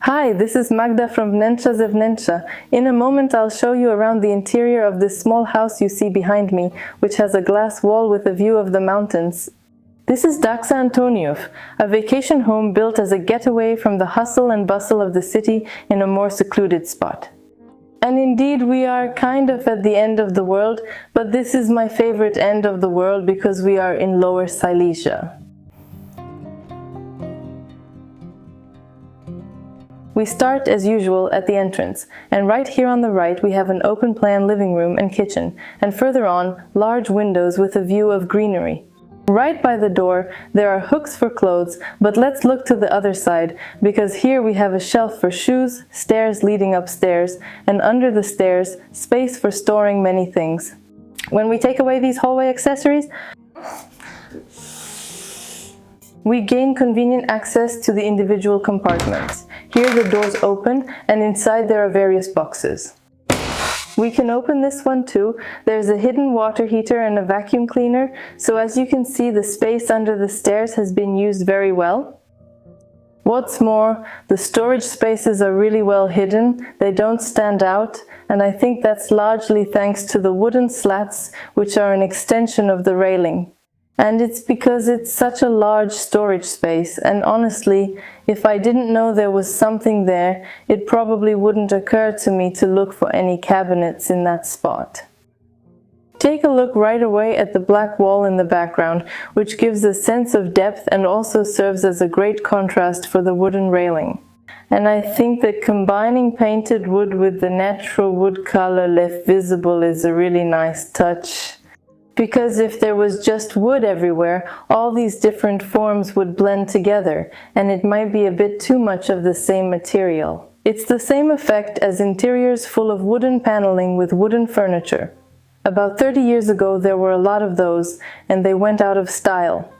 Hi, this is Magda from Wnętrza ze Wnętrza. In a moment I'll show you around the interior of this small house you see behind me, which has a glass wall with a view of the mountains. This is Dacza Antoniów, a vacation home built as a getaway from the hustle and bustle of the city in a more secluded spot. And indeed we are kind of at the end of the world, but this is my favorite end of the world because we are in Lower Silesia. We start, as usual, at the entrance, and right here on the right we have an open-plan living room and kitchen, and further on, large windows with a view of greenery. Right by the door, there are hooks for clothes, but let's look to the other side, because here we have a shelf for shoes, stairs leading upstairs, and under the stairs, space for storing many things. When we take away these hallway accessories, we gain convenient access to the individual compartments. Here the doors open, and inside there are various boxes. We can open this one too. There's a hidden water heater and a vacuum cleaner, so as you can see the space under the stairs has been used very well. What's more, the storage spaces are really well hidden, they don't stand out, and I think that's largely thanks to the wooden slats, which are an extension of the railing. And it's because it's such a large storage space, and honestly, if I didn't know there was something there, it probably wouldn't occur to me to look for any cabinets in that spot. Take a look right away at the black wall in the background, which gives a sense of depth and also serves as a great contrast for the wooden railing. And I think that combining painted wood with the natural wood color left visible is a really nice touch. Because if there was just wood everywhere, all these different forms would blend together, and it might be a bit too much of the same material. It's the same effect as interiors full of wooden paneling with wooden furniture. About 30 years ago there were a lot of those, and they went out of style.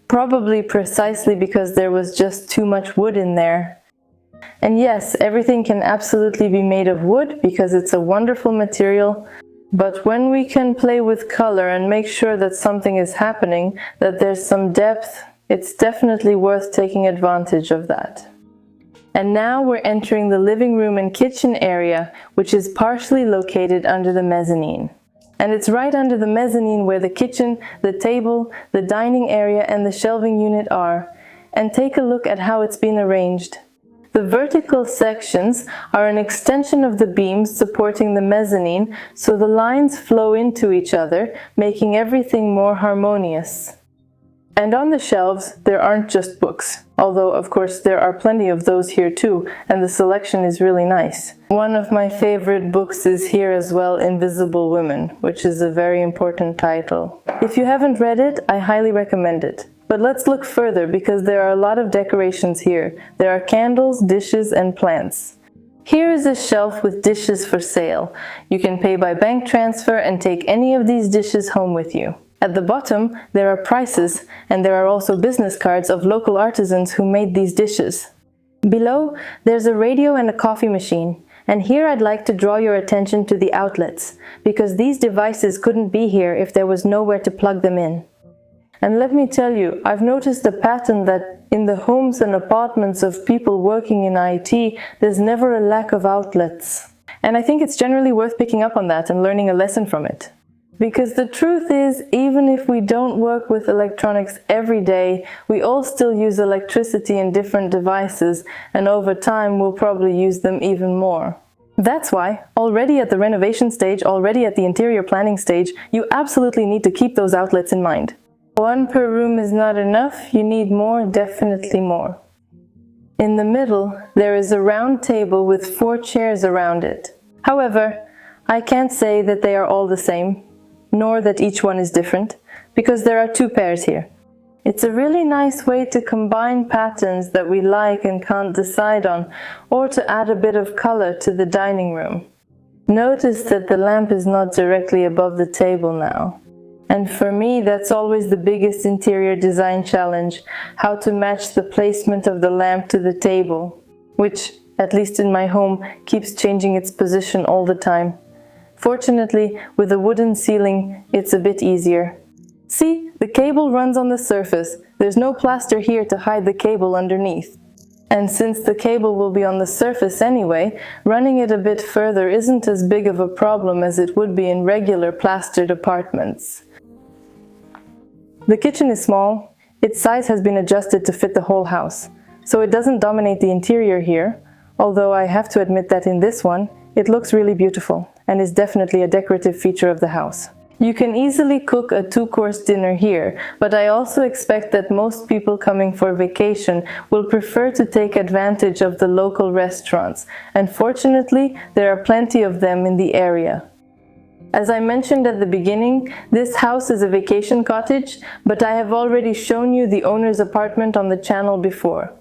Probably precisely because there was just too much wood in there. And yes, everything can absolutely be made of wood because it's a wonderful material. But when we can play with color and make sure that something is happening, that there's some depth, it's definitely worth taking advantage of that. And now we're entering the living room and kitchen area, which is partially located under the mezzanine. And it's right under the mezzanine where the kitchen, the table, the dining area and the shelving unit are. And take a look at how it's been arranged. The vertical sections are an extension of the beams supporting the mezzanine, so the lines flow into each other, making everything more harmonious. And on the shelves, there aren't just books, although of course there are plenty of those here too, and the selection is really nice. One of my favorite books is here as well, Invisible Women, which is a very important title. If you haven't read it, I highly recommend it. But let's look further because there are a lot of decorations here. There are candles, dishes and plants. Here is a shelf with dishes for sale. You can pay by bank transfer and take any of these dishes home with you. At the bottom there are prices, and there are also business cards of local artisans who made these dishes. Below there's a radio and a coffee machine. And here I'd like to draw your attention to the outlets, because these devices couldn't be here if there was nowhere to plug them in. And let me tell you, I've noticed a pattern that in the homes and apartments of people working in IT, there's never a lack of outlets. And I think it's generally worth picking up on that and learning a lesson from it. Because the truth is, even if we don't work with electronics every day, we all still use electricity in different devices, and over time we'll probably use them even more. That's why, already at the renovation stage, already at the interior planning stage, you absolutely need to keep those outlets in mind. One per room is not enough, you need more, definitely more. In the middle, there is a round table with 4 chairs around it. However, I can't say that they are all the same, nor that each one is different, because there are 2 pairs here. It's a really nice way to combine patterns that we like and can't decide on, or to add a bit of color to the dining room. Notice that the lamp is not directly above the table now. And for me, that's always the biggest interior design challenge, how to match the placement of the lamp to the table, which, at least in my home, keeps changing its position all the time. Fortunately, with a wooden ceiling, it's a bit easier. See, the cable runs on the surface. There's no plaster here to hide the cable underneath. And since the cable will be on the surface anyway, running it a bit further isn't as big of a problem as it would be in regular plastered apartments. The kitchen is small. Its size has been adjusted to fit the whole house, so it doesn't dominate the interior here, although I have to admit that in this one, it looks really beautiful and is definitely a decorative feature of the house. You can easily cook a 2-course dinner here, but I also expect that most people coming for vacation will prefer to take advantage of the local restaurants, and fortunately, there are plenty of them in the area. As I mentioned at the beginning, this house is a vacation cottage, but I have already shown you the owner's apartment on the channel before.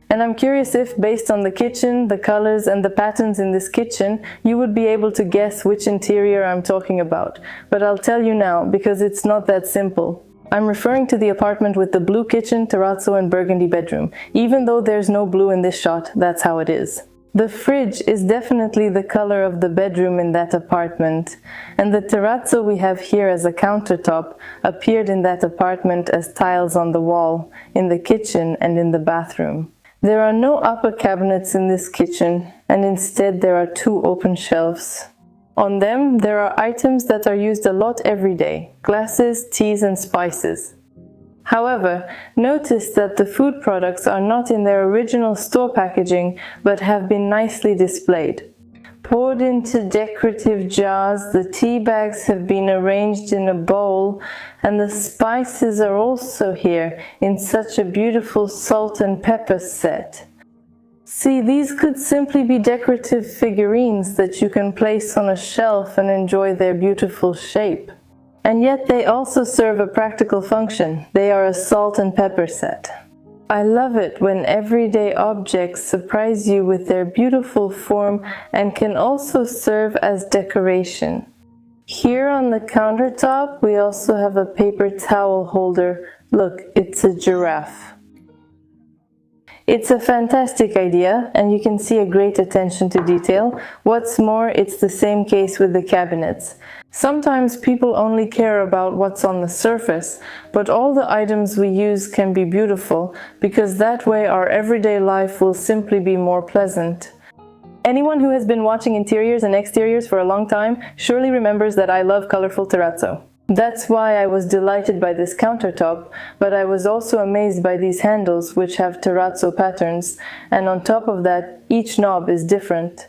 And I'm curious if, based on the kitchen, the colors, and the patterns in this kitchen, you would be able to guess which interior I'm talking about. But I'll tell you now, because it's not that simple. I'm referring to the apartment with the blue kitchen, terrazzo, and burgundy bedroom. Even though there's no blue in this shot, that's how it is. The fridge is definitely the color of the bedroom in that apartment, and the terrazzo we have here as a countertop appeared in that apartment as tiles on the wall, in the kitchen and in the bathroom. There are no upper cabinets in this kitchen, and instead there are 2 open shelves. On them, there are items that are used a lot every day: glasses, teas, and spices. However, notice that the food products are not in their original store packaging, but have been nicely displayed. Poured into decorative jars, the tea bags have been arranged in a bowl, and the spices are also here in such a beautiful salt and pepper set. See, these could simply be decorative figurines that you can place on a shelf and enjoy their beautiful shape. And yet they also serve a practical function. They are a salt and pepper set. I love it when everyday objects surprise you with their beautiful form and can also serve as decoration. Here on the countertop, we also have a paper towel holder. Look, it's a giraffe. It's a fantastic idea, and you can see a great attention to detail. What's more, it's the same case with the cabinets. Sometimes people only care about what's on the surface, but all the items we use can be beautiful, because that way our everyday life will simply be more pleasant. Anyone who has been watching interiors and exteriors for a long time surely remembers that I love colorful terrazzo. That's why I was delighted by this countertop, but I was also amazed by these handles, which have terrazzo patterns, and on top of that, each knob is different.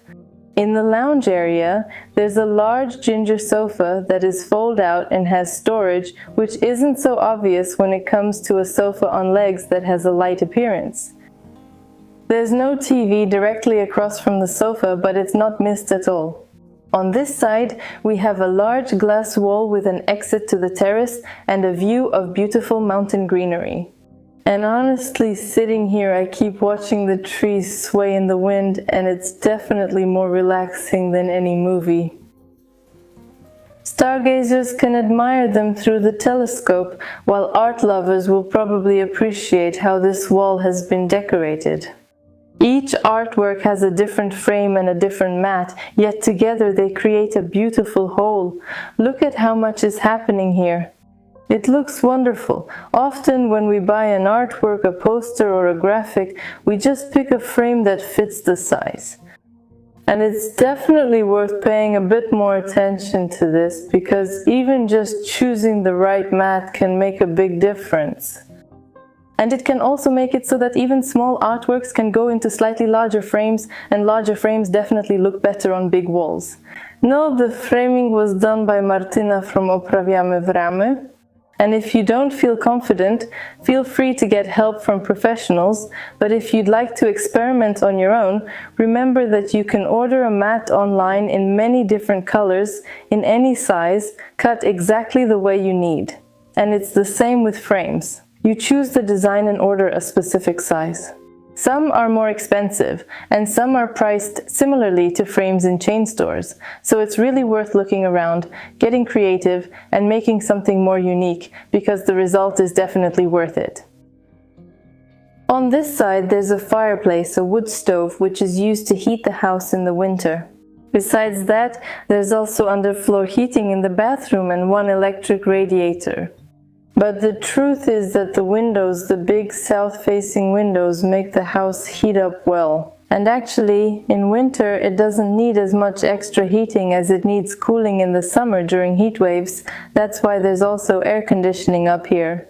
In the lounge area, there's a large ginger sofa that is fold out and has storage, which isn't so obvious when it comes to a sofa on legs that has a light appearance. There's no TV directly across from the sofa, but it's not missed at all. On this side, we have a large glass wall with an exit to the terrace and a view of beautiful mountain greenery. And honestly, sitting here, I keep watching the trees sway in the wind, and it's definitely more relaxing than any movie. Stargazers can admire them through the telescope, while art lovers will probably appreciate how this wall has been decorated. Each artwork has a different frame and a different mat, yet together they create a beautiful whole. Look at how much is happening here. It looks wonderful. Often when we buy an artwork, a poster or a graphic, we just pick a frame that fits the size. And it's definitely worth paying a bit more attention to this, because even just choosing the right mat can make a big difference. And it can also make it so that even small artworks can go into slightly larger frames, and larger frames definitely look better on big walls. No, the framing was done by Martyna from Oprawiamy w Ramy. And if you don't feel confident, feel free to get help from professionals, but if you'd like to experiment on your own, remember that you can order a mat online in many different colors, in any size, cut exactly the way you need. And it's the same with frames. You choose the design and order a specific size. Some are more expensive, and some are priced similarly to frames in chain stores, so it's really worth looking around, getting creative, and making something more unique, because the result is definitely worth it. On this side, there's a fireplace, a wood stove, which is used to heat the house in the winter. Besides that, there's also underfloor heating in the bathroom and one electric radiator. But the truth is that the windows, the big south-facing windows, make the house heat up well. And actually, in winter, it doesn't need as much extra heating as it needs cooling in the summer during heat waves. That's why there's also air conditioning up here.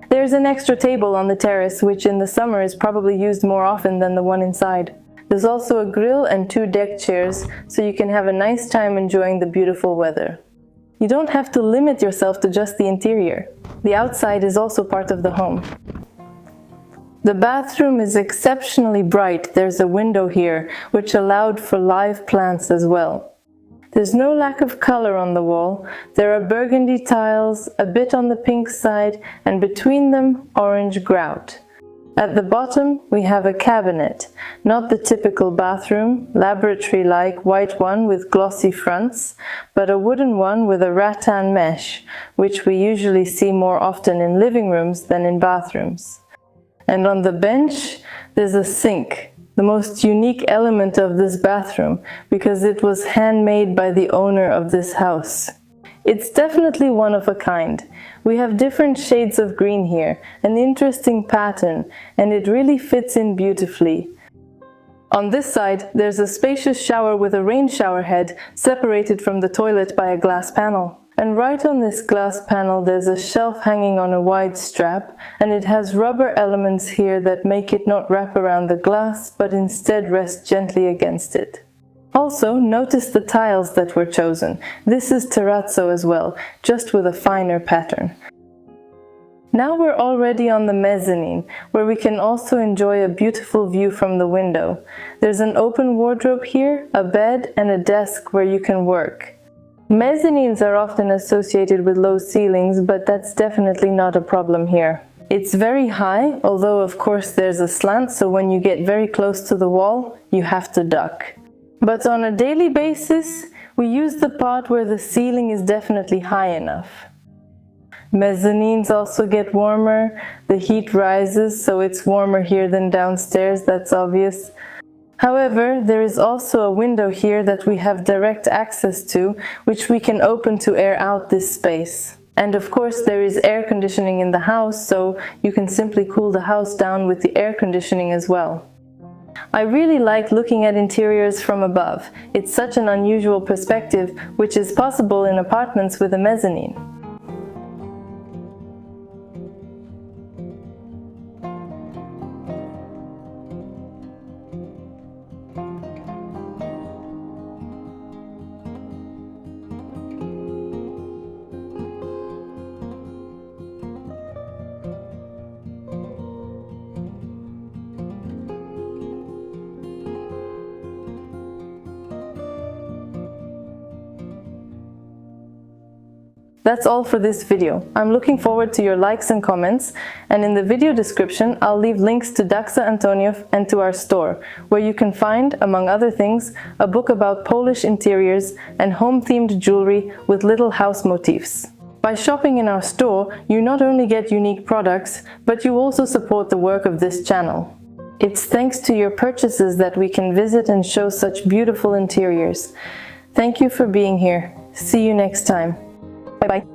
There's an extra table on the terrace, which in the summer is probably used more often than the one inside. There's also a grill and 2 deck chairs, so you can have a nice time enjoying the beautiful weather. You don't have to limit yourself to just the interior. The outside is also part of the home. The bathroom is exceptionally bright. There's a window here, which allowed for live plants as well. There's no lack of color on the wall. There are burgundy tiles, a bit on the pink side, and between them, orange grout. At the bottom, we have a cabinet, not the typical bathroom, laboratory-like white one with glossy fronts, but a wooden one with a rattan mesh, which we usually see more often in living rooms than in bathrooms. And on the bench, there's a sink, the most unique element of this bathroom, because it was handmade by the owner of this house. It's definitely one of a kind. We have different shades of green here, an interesting pattern, and it really fits in beautifully. On this side, there's a spacious shower with a rain shower head separated from the toilet by a glass panel. And right on this glass panel, there's a shelf hanging on a wide strap, and it has rubber elements here that make it not wrap around the glass, but instead rest gently against it. Also, notice the tiles that were chosen. This is Terrace as well, just with a finer pattern. Now we're already on the mezzanine, where we can also enjoy a beautiful view from the window. There's an open wardrobe here, a bed, and a desk where you can work. Mezzanines are often associated with low ceilings, but that's definitely not a problem here. It's very high, although of course there's a slant, so when you get very close to the wall, you have to duck. But on a daily basis, we use the part where the ceiling is definitely high enough. Mezzanines also get warmer, the heat rises, so it's warmer here than downstairs, that's obvious. However, there is also a window here that we have direct access to, which we can open to air out this space. And of course there is air conditioning in the house, so you can simply cool the house down with the air conditioning as well. I really like looking at interiors from above. It's such an unusual perspective, which is possible in apartments with a mezzanine. That's all for this video. I'm looking forward to your likes and comments, and in the video description I'll leave links to Dacza Antoniów and to our store, where you can find, among other things, a book about Polish interiors and home-themed jewelry with little house motifs. By shopping in our store, you not only get unique products, but you also support the work of this channel. It's thanks to your purchases that we can visit and show such beautiful interiors. Thank you for being here. See you next time. Bye-bye.